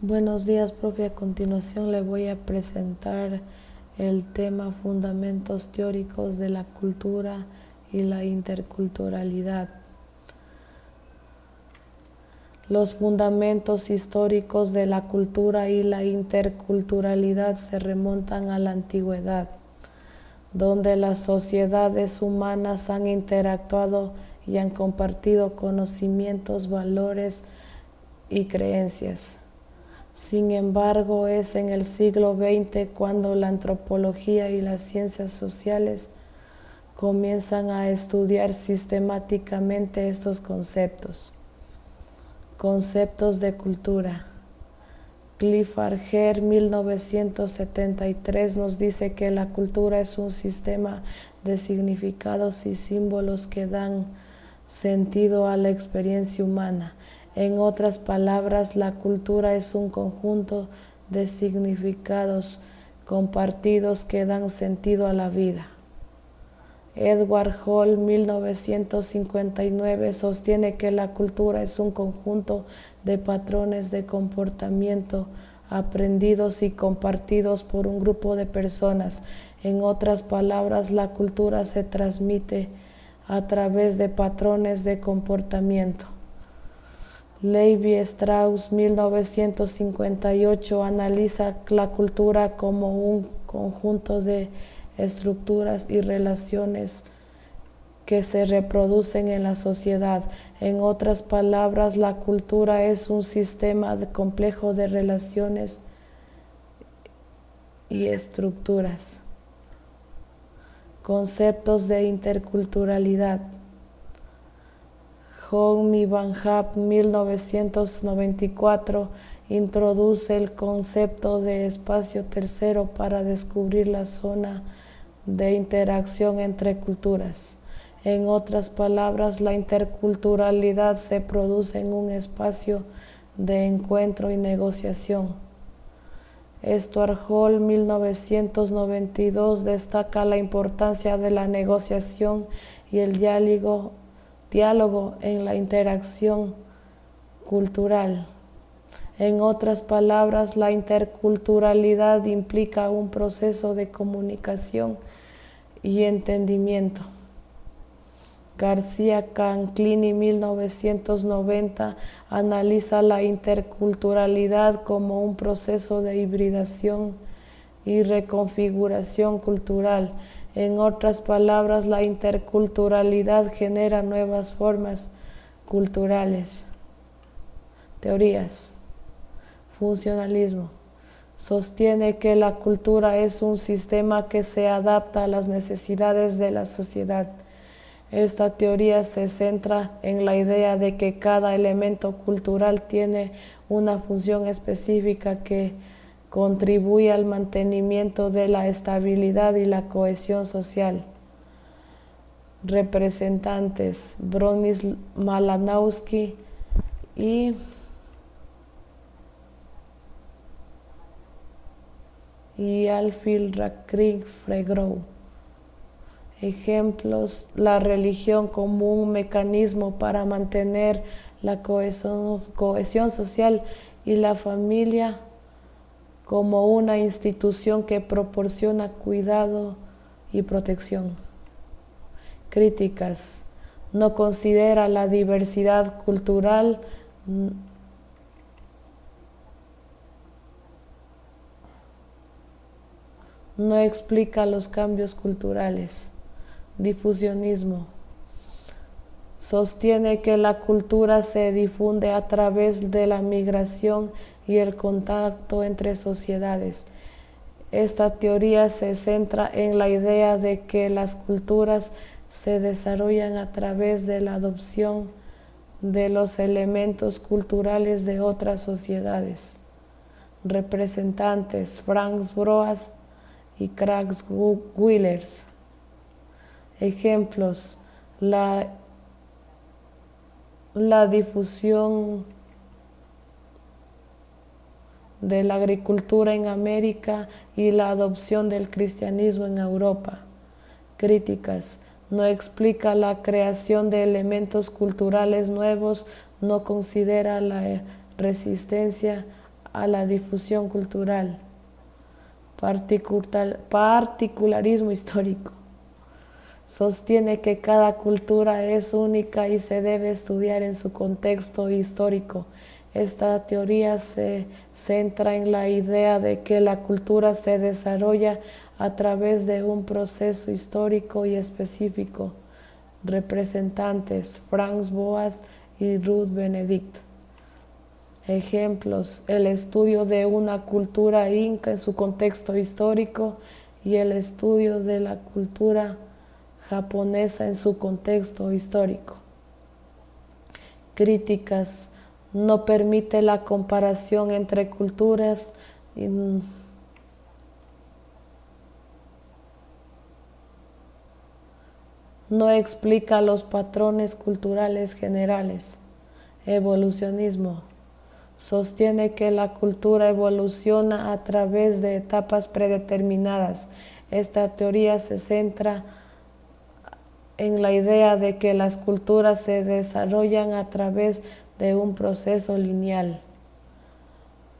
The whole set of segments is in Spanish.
Buenos días, profe. A continuación le voy a presentar el tema Fundamentos teóricos de la cultura y la interculturalidad. Los fundamentos históricos de la cultura y la interculturalidad se remontan a la antigüedad, donde las sociedades humanas han interactuado y han compartido conocimientos, valores y creencias. Sin embargo, es en el siglo XX cuando la antropología y las ciencias sociales comienzan a estudiar sistemáticamente estos conceptos. Conceptos de cultura. Clifford Geertz, 1973, nos dice que la cultura es un sistema de significados y símbolos que dan sentido a la experiencia humana. En otras palabras, la cultura es un conjunto de significados compartidos que dan sentido a la vida. Edward Hall, 1959, sostiene que la cultura es un conjunto de patrones de comportamiento aprendidos y compartidos por un grupo de personas. En otras palabras, la cultura se transmite a través de patrones de comportamiento. Levi Strauss, 1958, analiza la cultura como un conjunto de estructuras y relaciones que se reproducen en la sociedad. En otras palabras, la cultura es un sistema complejo de relaciones y estructuras. Conceptos de interculturalidad. Homi Van Happ, 1994, introduce el concepto de espacio tercero para descubrir la zona de interacción entre culturas. En otras palabras, la interculturalidad se produce en un espacio de encuentro y negociación. Stuart Hall, 1992, destaca la importancia de la negociación y el diálogo en la interacción cultural. En otras palabras, la interculturalidad implica un proceso de comunicación y entendimiento. García Canclini, 1990, analiza la interculturalidad como un proceso de hibridación y reconfiguración cultural. En otras palabras, la interculturalidad genera nuevas formas culturales. Teorías. Funcionalismo. Sostiene que la cultura es un sistema que se adapta a las necesidades de la sociedad. Esta teoría se centra en la idea de que cada elemento cultural tiene una función específica que contribuye al mantenimiento de la estabilidad y la cohesión social. Representantes: Bronis Malanowski y Alfred Rackrig Fregrow. Ejemplos: la religión como un mecanismo para mantener la cohesión social y la familia como una institución que proporciona cuidado y protección. Críticas: no considera la diversidad cultural, no explica los cambios culturales. Difusionismo: sostiene que la cultura se difunde a través de la migración y el contacto entre sociedades. Esta teoría se centra en la idea de que las culturas se desarrollan a través de la adopción de los elementos culturales de otras sociedades. Representantes: Franz Boas y Craig Willers. Ejemplos: la difusión de la agricultura en América y la adopción del cristianismo en Europa. Críticas: no explica la creación de elementos culturales nuevos, no considera la resistencia a la difusión cultural. Particularismo histórico. Sostiene que cada cultura es única y se debe estudiar en su contexto histórico. Esta teoría se centra en la idea de que la cultura se desarrolla a través de un proceso histórico y específico. Representantes: Franz Boas y Ruth Benedict. Ejemplos: el estudio de una cultura inca en su contexto histórico y el estudio de la cultura japonesa en su contexto histórico. Críticas: no permite la comparación entre culturas y no explica los patrones culturales generales. Evolucionismo: sostiene que la cultura evoluciona a través de etapas predeterminadas. Esta teoría se centra en la idea de que las culturas se desarrollan a través de un proceso lineal.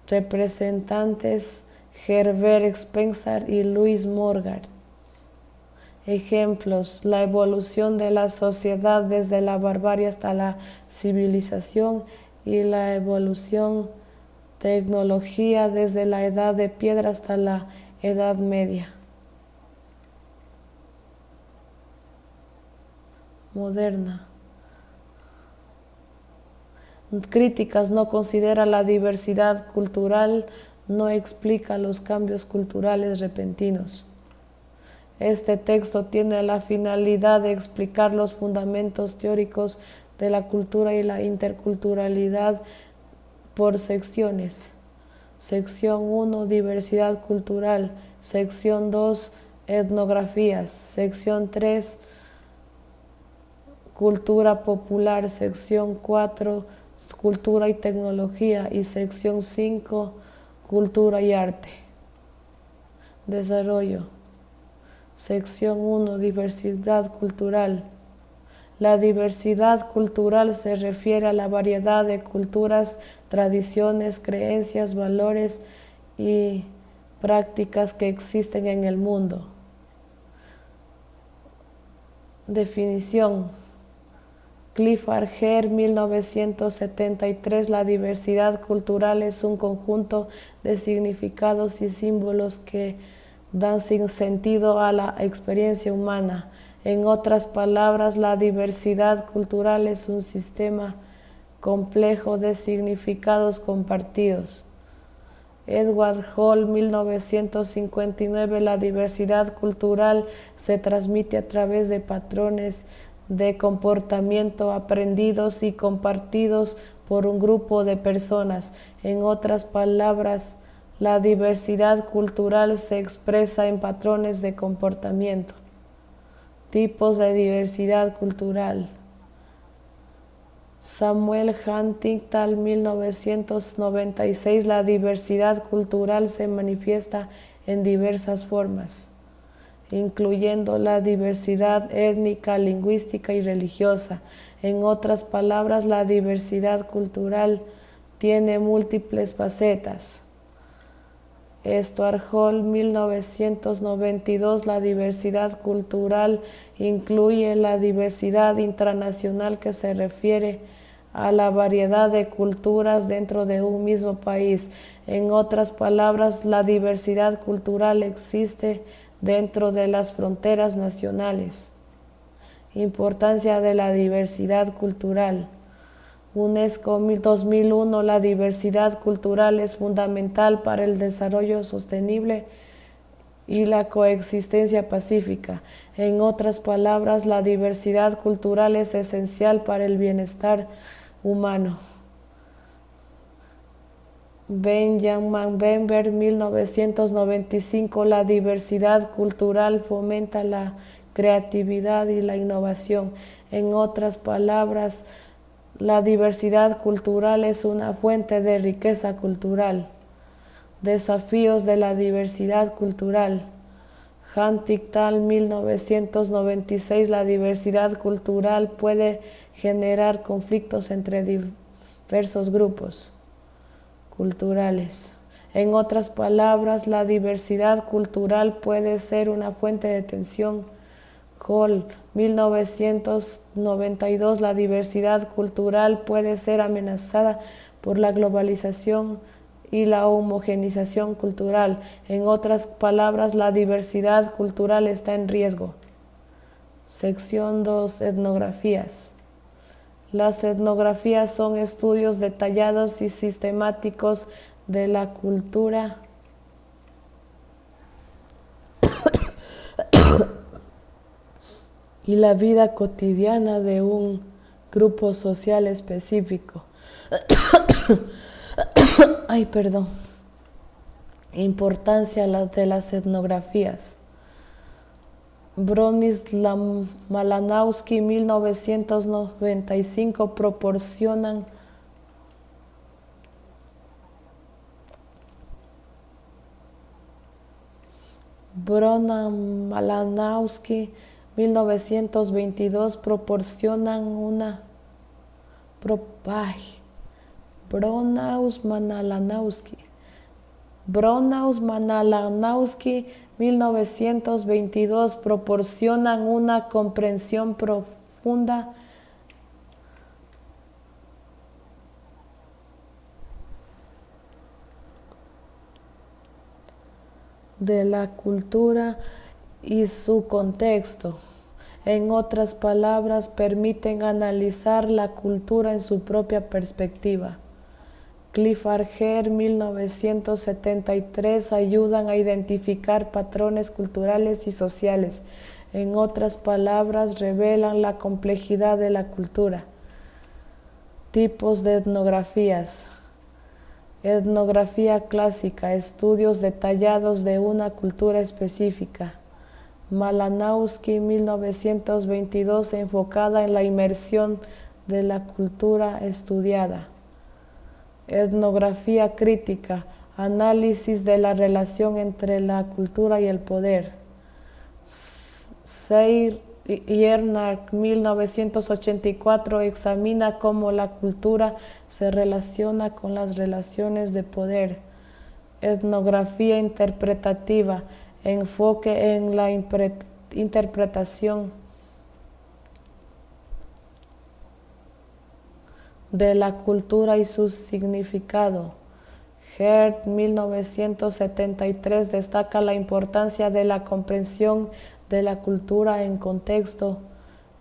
Representantes: Herbert Spencer y Louis Morgan. Ejemplos: la evolución de la sociedad desde la barbarie hasta la civilización y la evolución tecnología desde la edad de piedra hasta la Edad Media. Moderna. Críticas: no considera la diversidad cultural, no explica los cambios culturales repentinos. Este texto tiene la finalidad de explicar los fundamentos teóricos de la cultura y la interculturalidad por secciones. Sección 1, diversidad cultural. Sección 2, etnografías. Sección 3, cultura popular. Sección 4, cultura y tecnología. Y sección 5, cultura y arte. Desarrollo. Sección 1, diversidad cultural. La diversidad cultural se refiere a la variedad de culturas, tradiciones, creencias, valores y prácticas que existen en el mundo. Definición: Clifford Gere, 1973. La diversidad cultural es un conjunto de significados y símbolos que dan sentido a la experiencia humana. En otras palabras, la diversidad cultural es un sistema complejo de significados compartidos. Edward Hall, 1959. La diversidad cultural se transmite a través de patrones de comportamiento aprendidos y compartidos por un grupo de personas. En otras palabras, la diversidad cultural se expresa en patrones de comportamiento. Tipos de diversidad cultural. Samuel Huntington, 1996. La diversidad cultural se manifiesta en diversas formas, incluyendo la diversidad étnica, lingüística y religiosa. En otras palabras, la diversidad cultural tiene múltiples facetas. Stuart Hall, 1992. La diversidad cultural incluye la diversidad internacional, que se refiere a la variedad de culturas dentro de un mismo país. En otras palabras, la diversidad cultural existe dentro de las fronteras nacionales. Importancia de la diversidad cultural. UNESCO 2001. La diversidad cultural es fundamental para el desarrollo sostenible y la coexistencia pacífica. En otras palabras, la diversidad cultural es esencial para el bienestar humano. Benjamin Bember, 1995. La diversidad cultural fomenta la creatividad y la innovación. En otras palabras, la diversidad cultural es una fuente de riqueza cultural. Desafíos de la diversidad cultural. Huntington, 1996. La diversidad cultural puede generar conflictos entre diversos grupos. culturales. En otras palabras, la diversidad cultural puede ser una fuente de tensión. Hall, 1992, la diversidad cultural puede ser amenazada por la globalización y la homogenización cultural. En otras palabras, la diversidad cultural está en riesgo. Sección 2. Etnografías. Las etnografías son estudios detallados y sistemáticos de la cultura y la vida cotidiana de un grupo social específico. Importancia de las etnografías. Bronislaw Malinowski, 1995, proporcionan Malinowski, 1922, proporcionan una Malinowski, 1922, proporcionan una comprensión profunda de la cultura y su contexto. En otras palabras, permiten analizar la cultura en su propia perspectiva. Clifford Hare, 1973, ayudan a identificar patrones culturales y sociales. En otras palabras, revelan la complejidad de la cultura. Tipos de etnografías. Etnografía clásica, estudios detallados de una cultura específica. Malinowski, 1922, enfocada en la inmersión de la cultura estudiada. Etnografía crítica, análisis de la relación entre la cultura y el poder. Seir y Ernark, 1984, examina cómo la cultura se relaciona con las relaciones de poder. Etnografía interpretativa, enfoque en la interpretación de la cultura y su significado. Hare, 1973, destaca la importancia de la comprensión de la cultura en contexto.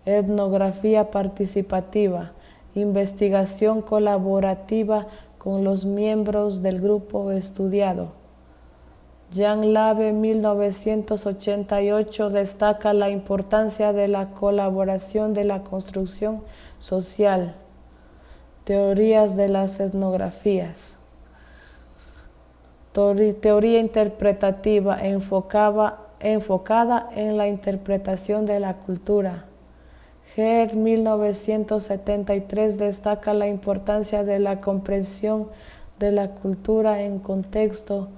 Etnografía participativa, investigación colaborativa con los miembros del grupo estudiado. Jan Lave, 1988, destaca la importancia de la colaboración de la construcción social. Teorías de las etnografías. Teoría interpretativa, enfocada en la interpretación de la cultura. Hare, 1973, destaca la importancia de la comprensión de la cultura en contexto.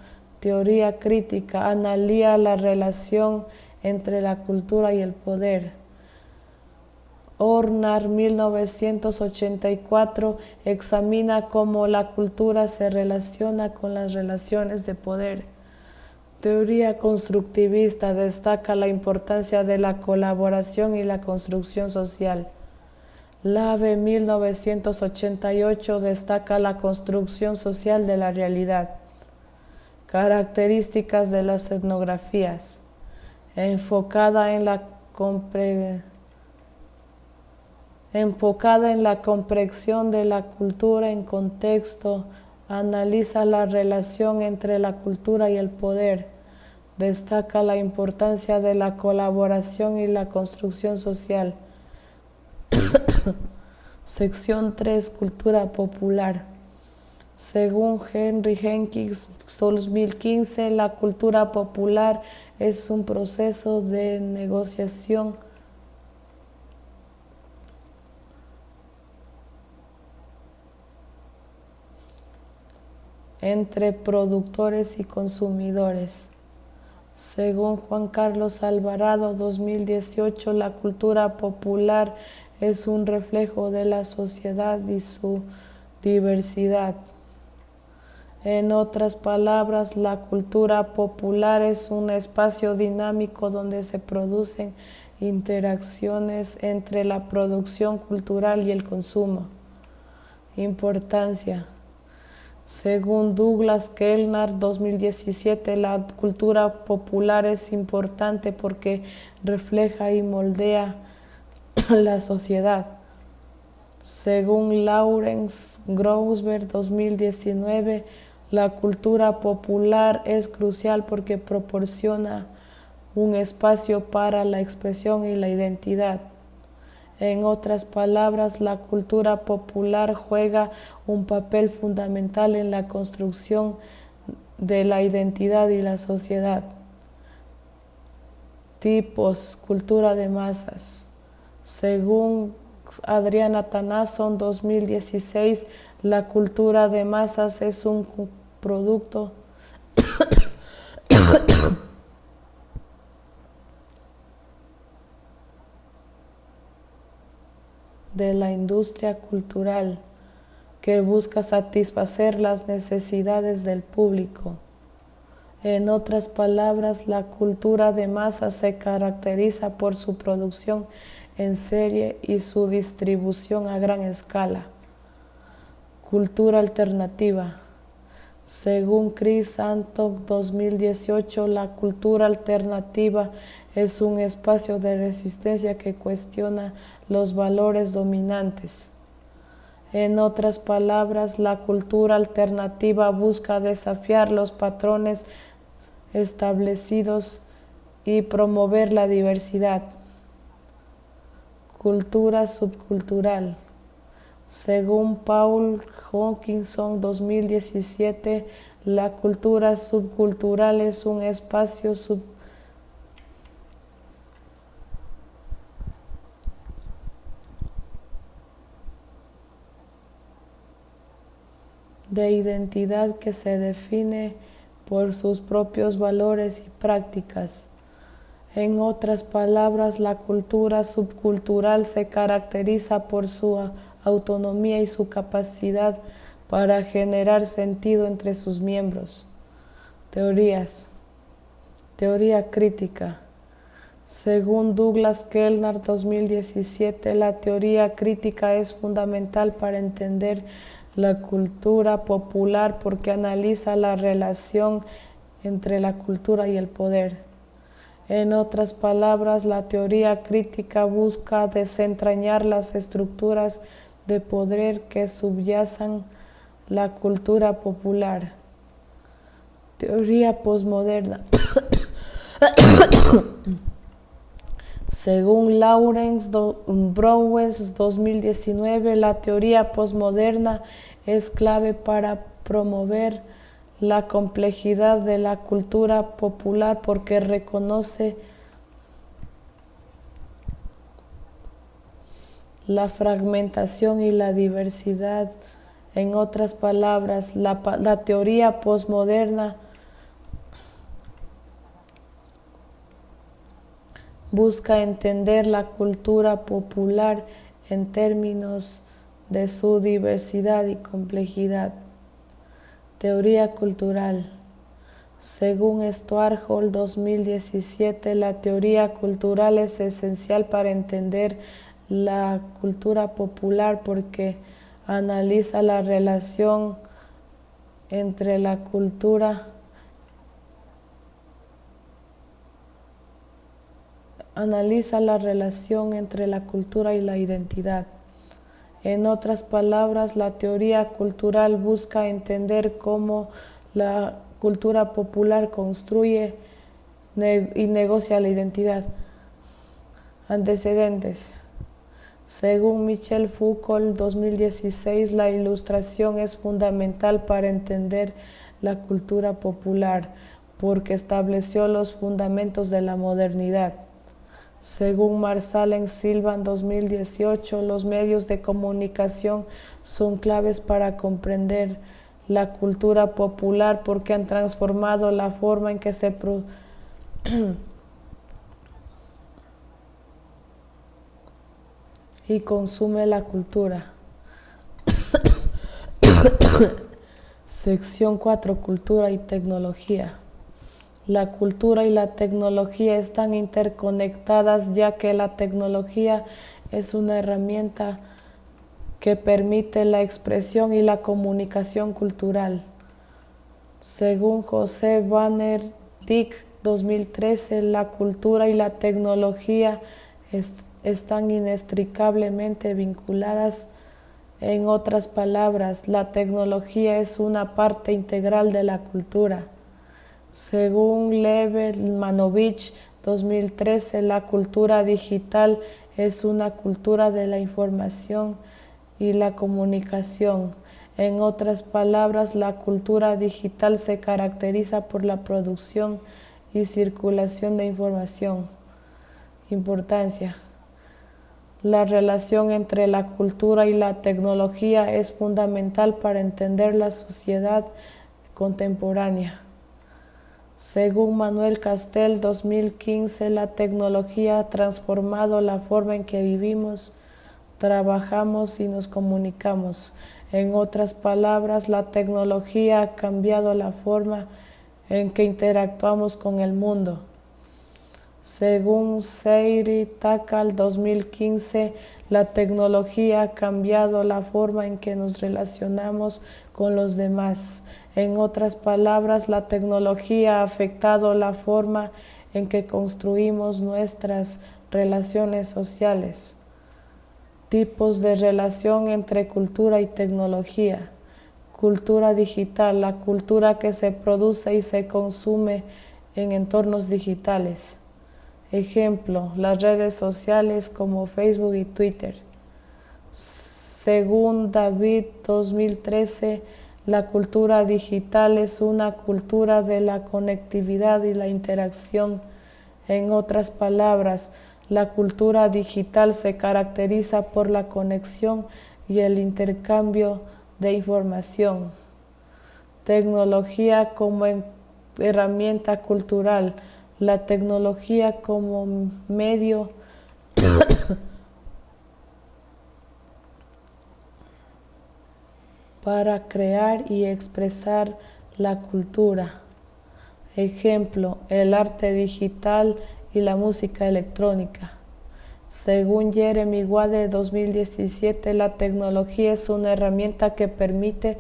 Teoría crítica, analiza la relación entre la cultura y el poder. Ornar, 1984, examina cómo la cultura se relaciona con las relaciones de poder. Teoría constructivista, destaca la importancia de la colaboración y la construcción social. Lave, 1988, destaca la construcción social de la realidad. Características de las etnografías. Enfocada en la comprensión de la cultura en contexto, analiza la relación entre la cultura y el poder, destaca la importancia de la colaboración y la construcción social. Sección 3. Cultura popular. Según Henry Jenkins, 2015, la cultura popular es un proceso de negociación entre productores y consumidores. Según Juan Carlos Alvarado, 2018, la cultura popular es un reflejo de la sociedad y su diversidad. En otras palabras, la cultura popular es un espacio dinámico donde se producen interacciones entre la producción cultural y el consumo. Importancia. Según Douglas Kellner, 2017, la cultura popular es importante porque refleja y moldea la sociedad. Según Lawrence Grousberg, 2019, la cultura popular es crucial porque proporciona un espacio para la expresión y la identidad. En otras palabras, la cultura popular juega un papel fundamental en la construcción de la identidad y la sociedad. Tipos: cultura de masas. Según Adriana Tanasson, 2016, la cultura de masas es un producto de la industria cultural que busca satisfacer las necesidades del público. En otras palabras, la cultura de masas se caracteriza por su producción en serie y su distribución a gran escala. Cultura alternativa. Según Chris Anton, 2018, la cultura alternativa es un espacio de resistencia que cuestiona los valores dominantes. En otras palabras, la cultura alternativa busca desafiar los patrones establecidos y promover la diversidad. Cultura subcultural. Según Paul Hawkinson, 2017, la cultura subcultural es un espacio de identidad que se define por sus propios valores y prácticas. En otras palabras, la cultura subcultural se caracteriza por su autonomía y su capacidad para generar sentido entre sus miembros. Teorías. Teoría crítica. Según Douglas Kellner, 2017, la teoría crítica es fundamental para entender la cultura popular porque analiza la relación entre la cultura y el poder. En otras palabras, la teoría crítica busca desentrañar las estructuras de poder que subyacen la cultura popular. Teoría posmoderna. Según Lawrence Browers, 2019, la teoría posmoderna es clave para promover la complejidad de la cultura popular porque reconoce la fragmentación y la diversidad. En otras palabras, la teoría posmoderna busca entender la cultura popular en términos de su diversidad y complejidad. Teoría cultural. Según Stuart Hall, 2017, la teoría cultural es esencial para entender la cultura popular porque analiza la relación entre la cultura y la identidad. En otras palabras, la teoría cultural busca entender cómo la cultura popular construye y negocia la identidad. Antecedentes. Según Michel Foucault, 2016, la ilustración es fundamental para entender la cultura popular porque estableció los fundamentos de la modernidad. Según Marsalen Silvan, 2018, los medios de comunicación son claves para comprender la cultura popular porque han transformado la forma en que se y consume la cultura. Sección 4. Cultura y tecnología. La cultura y la tecnología están interconectadas, ya que la tecnología es una herramienta que permite la expresión y la comunicación cultural. Según José Banner Dick 2013, la cultura y la tecnología están inextricablemente vinculadas. En otras palabras, la tecnología es una parte integral de la cultura. Según Lev Manovich 2013, la cultura digital es una cultura de la información y la comunicación. En otras palabras, la cultura digital se caracteriza por la producción y circulación de información. Importancia. La relación entre la cultura y la tecnología es fundamental para entender la sociedad contemporánea. Según Manuel Castel 2015, la tecnología ha transformado la forma en que vivimos, trabajamos y nos comunicamos. En otras palabras, la tecnología ha cambiado la forma en que interactuamos con el mundo. Según Seiri Takal 2015, la tecnología ha cambiado la forma en que nos relacionamos con los demás. En otras palabras, la tecnología ha afectado la forma en que construimos nuestras relaciones sociales. Tipos de relación entre cultura y tecnología. Cultura digital, la cultura que se produce y se consume en entornos digitales. Ejemplo, las redes sociales como Facebook y Twitter. Según David 2013, la cultura digital es una cultura de la conectividad y la interacción. En otras palabras, la cultura digital se caracteriza por la conexión y el intercambio de información. Tecnología como herramienta cultural. La tecnología como medio para crear y expresar la cultura. Ejemplo, el arte digital y la música electrónica. Según Jeremy Wade 2017, la tecnología es una herramienta que permite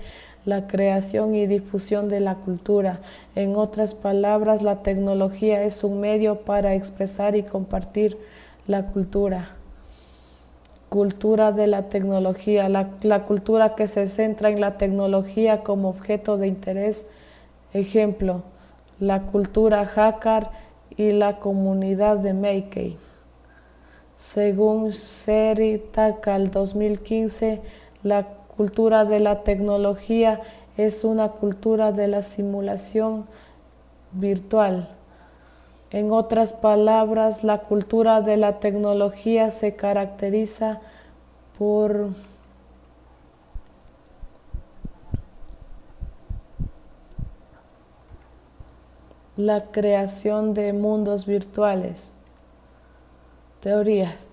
la creación y difusión de la cultura. En otras palabras, la tecnología es un medio para expresar y compartir la cultura. Cultura de la tecnología, la cultura que se centra en la tecnología como objeto de interés. Ejemplo, la cultura hacker y la comunidad de Mackey. Según Seri Takal 2015, la cultura de la tecnología es una cultura de la simulación virtual. En otras palabras, la cultura de la tecnología se caracteriza por la creación de mundos virtuales. Teorías.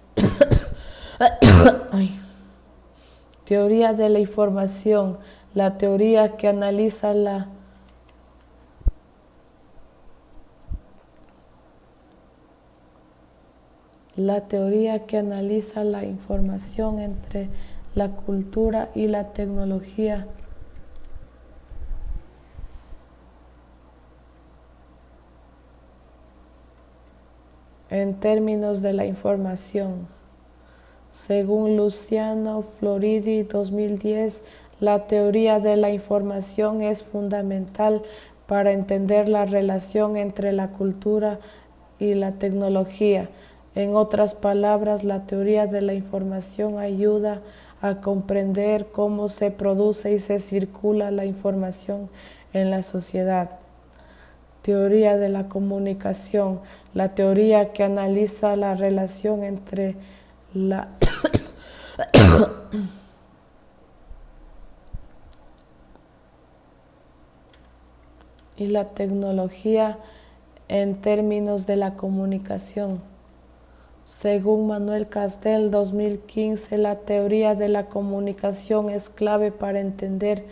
Teoría de la información. La teoría que analiza la información entre la cultura y la tecnología. En términos de la información. Según Luciano Floridi 2010, la teoría de la información es fundamental para entender la relación entre la cultura y la tecnología. En otras palabras, la teoría de la información ayuda a comprender cómo se produce y se circula la información en la sociedad. Teoría de la comunicación, la teoría que analiza la relación entre la y la tecnología en términos de la comunicación. Según Manuel Castel 2015, la teoría de la comunicación es clave para entender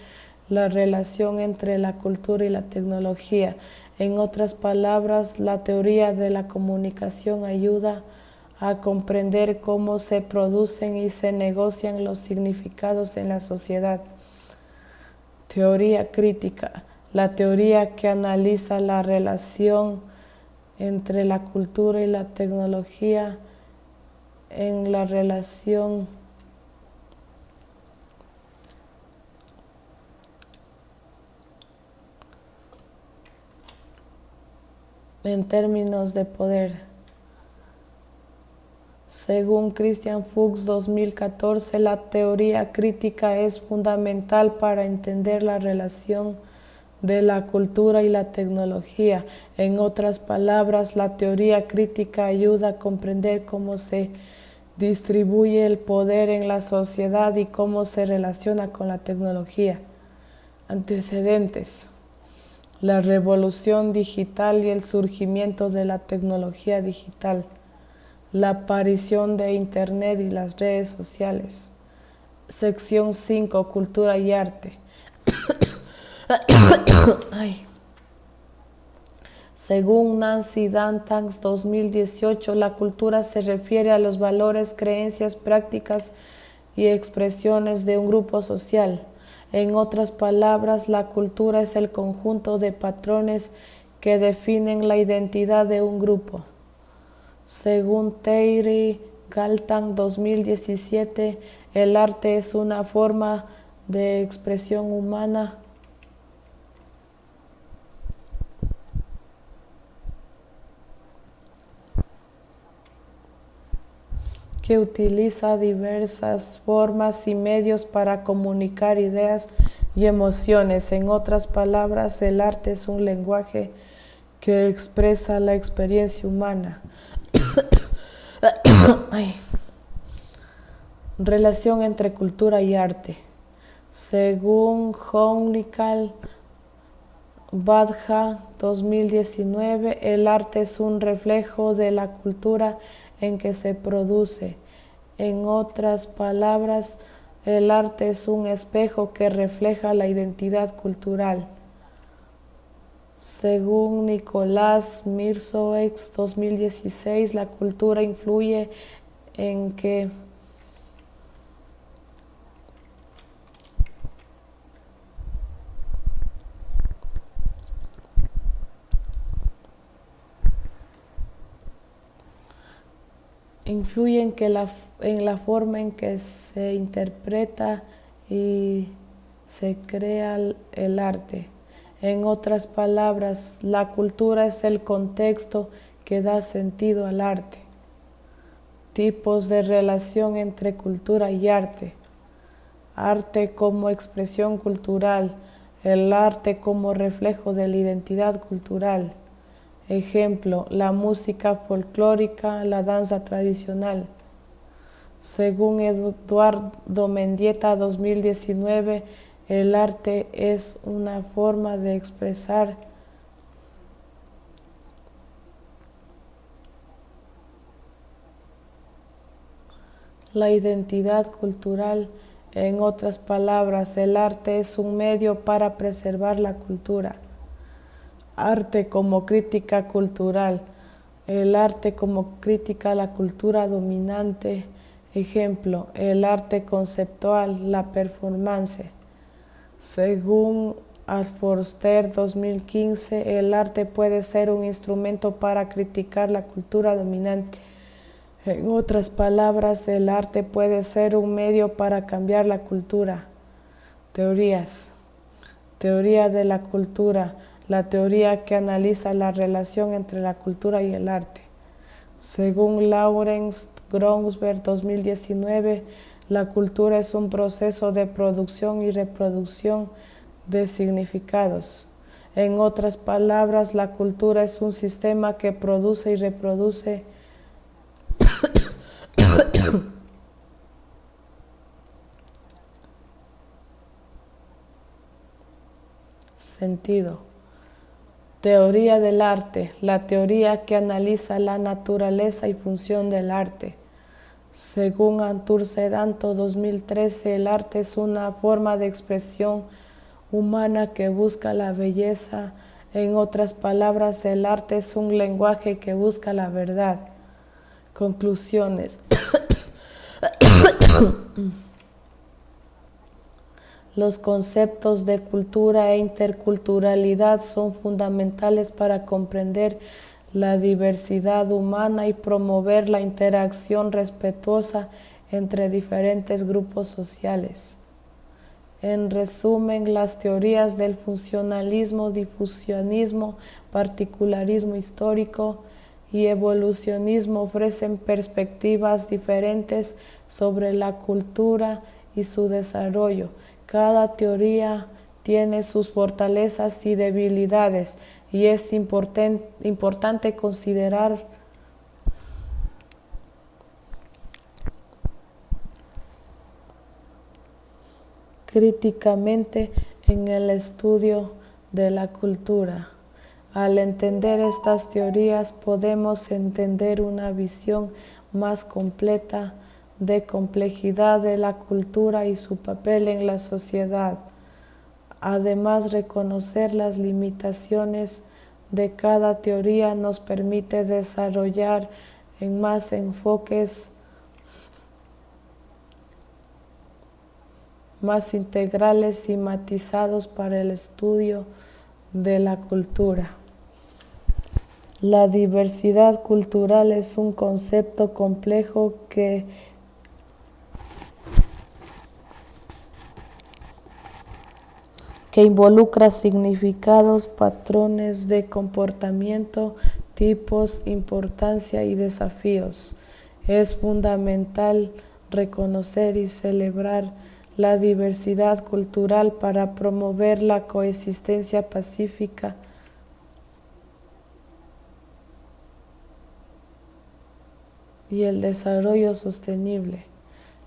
la relación entre la cultura y la tecnología. En otras palabras, la teoría de la comunicación ayuda a comprender cómo se producen y se negocian los significados en la sociedad. Teoría crítica, la teoría que analiza la relación entre la cultura y la tecnología en la relación en términos de poder. Según Christian Fuchs 2014, la teoría crítica es fundamental para entender la relación de la cultura y la tecnología. En otras palabras, la teoría crítica ayuda a comprender cómo se distribuye el poder en la sociedad y cómo se relaciona con la tecnología. Antecedentes: la revolución digital y el surgimiento de la tecnología digital, la aparición de Internet y las redes sociales. Sección 5, Cultura y Arte. Según Nancy Dantangs 2018, la cultura se refiere a los valores, creencias, prácticas y expresiones de un grupo social. En otras palabras, la cultura es el conjunto de patrones que definen la identidad de un grupo. Según Terry Galtan 2017, el arte es una forma de expresión humana que utiliza diversas formas y medios para comunicar ideas y emociones. En otras palabras, el arte es un lenguaje que expresa la experiencia humana. Relación entre cultura y arte. Según Honikal Badja 2019, el arte es un reflejo de la cultura en que se produce. En otras palabras, el arte es un espejo que refleja la identidad cultural. Según Nicolás Mirzoex 2016, la cultura influye en que en la forma en que se interpreta y se crea el arte. En otras palabras, la cultura es el contexto que da sentido al arte. Tipos de relación entre cultura y arte. Arte como expresión cultural. El arte como reflejo de la identidad cultural. Ejemplo, la música folclórica, la danza tradicional. Según Eduardo Mendieta 2019, el arte es una forma de expresar la identidad cultural. En otras palabras, el arte es un medio para preservar la cultura. Arte como crítica cultural. El arte como crítica a la cultura dominante. Ejemplo, el arte conceptual, la performance. Según Alforster 2015, el arte puede ser un instrumento para criticar la cultura dominante. En otras palabras, el arte puede ser un medio para cambiar la cultura. Teorías. Teoría de la cultura, la teoría que analiza la relación entre la cultura y el arte. Según Lawrence Grousberg 2019, la cultura es un proceso de producción y reproducción de significados. En otras palabras, la cultura es un sistema que produce y reproduce sentido. Teoría del arte, la teoría que analiza la naturaleza y función del arte. Según Artur Sedanto 2013, el arte es una forma de expresión humana que busca la belleza. En otras palabras, el arte es un lenguaje que busca la verdad. Conclusiones. Los conceptos de cultura e interculturalidad son fundamentales para comprender la diversidad humana y promover la interacción respetuosa entre diferentes grupos sociales. En resumen, las teorías del funcionalismo, difusionismo, particularismo histórico y evolucionismo ofrecen perspectivas diferentes sobre la cultura y su desarrollo. Cada teoría tiene sus fortalezas y debilidades y es importante considerar críticamente en el estudio de la cultura. Al entender estas teorías podemos entender una visión más completa de complejidad de la cultura y su papel en la sociedad. Además, reconocer las limitaciones de cada teoría nos permite desarrollar en más enfoques más integrales y matizados para el estudio de la cultura. La diversidad cultural es un concepto complejo que involucra significados, patrones de comportamiento, tipos, importancia y desafíos. Es fundamental reconocer y celebrar la diversidad cultural para promover la coexistencia pacífica y el desarrollo sostenible.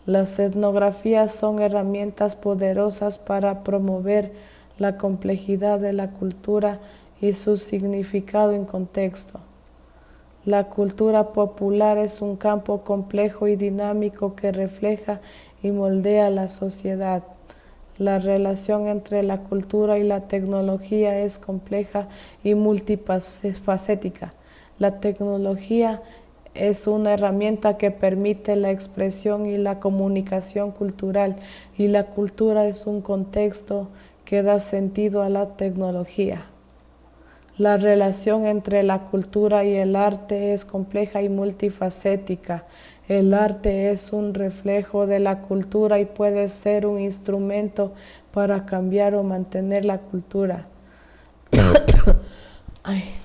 Las etnografías son herramientas poderosas para promover la complejidad de la cultura y su significado en contexto. La cultura popular es un campo complejo y dinámico que refleja y moldea la sociedad. La relación entre la cultura y la tecnología es compleja y multifacética. La tecnología es una herramienta que permite la expresión y la comunicación cultural, y la cultura es un contexto que da sentido a la tecnología. La relación entre la cultura y el arte es compleja y multifacética. El arte es un reflejo de la cultura y puede ser un instrumento para cambiar o mantener la cultura. Ay.